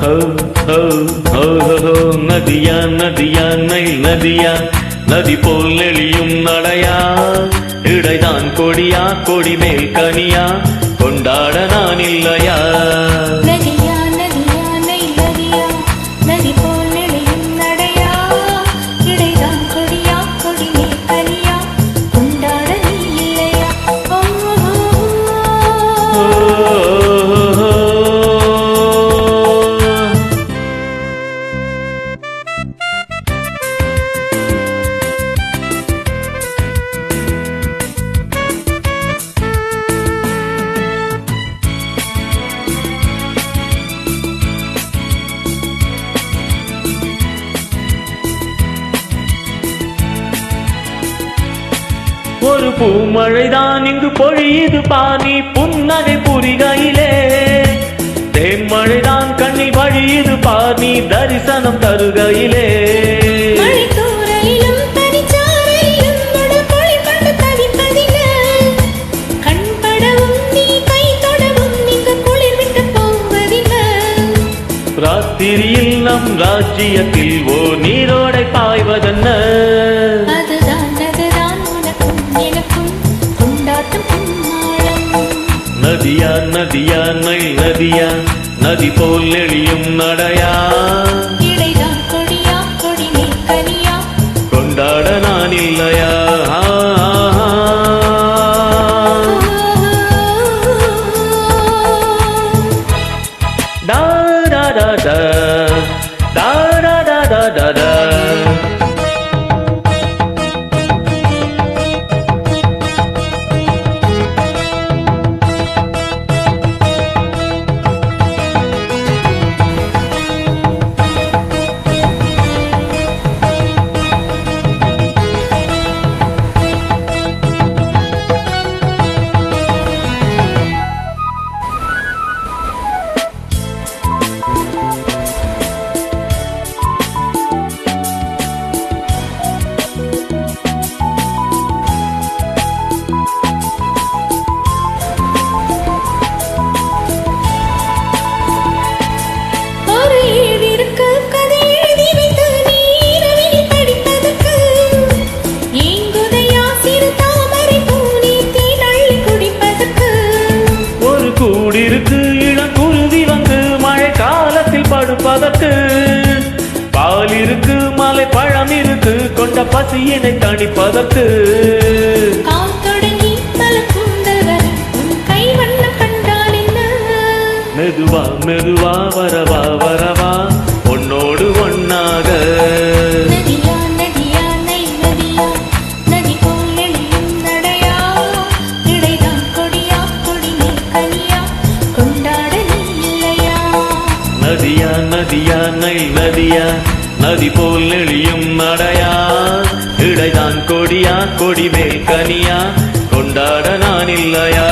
ஹோ ஹோ ஹோ ஹோ நதியா நதியா நைல் நதியா நதி போல் நெளியும் நடையா இடைதான் கொடியா கொடி மேல் கனியா கொண்டாட நான் இல்லையா நதியா நதியா நைல் நதியா நதி போல் நெளியும் நடையா இடைதான் கொடியா கொடி மேல் கனியா கொண்டாட நீ இல்லையா ஒரு பூமழைதான் இங்கு பொழியுது பானி புன்னகை புரிகையிலே தேன்மழைதான் கண்ணில் வழியுது பானி தரிசனம் தருகையிலே ராத்திரியில் நம் ராஜ்யத்தில் ஓ நீரோடை பாய்வதென்ன நதியா நதியா நைல் நதியா நதி போல் நெளியும் நடையா இடைதான் கொடியா கொடி மேல் கனியா கொண்டாட நான் இல்லையா டா டா டா டா டா டா டா டா டா கூடிருக்கு இளங்குருவி வந்து மழை காலத்தில் படுப்பதற்கு பால் இருக்கு மலை பழம் இருக்கு கொண்ட பசியினை தணிப்பதற்கு மெதுவா மெதுவா வரவா வரவா உன்னோடு ஒன்னாக நதியா நதியா நைல் நதியா நதி போல் நெளியும் நடையா இடைதான் கொடியா கொடி மேல் கனியா கொண்டாட நான் இல்லையா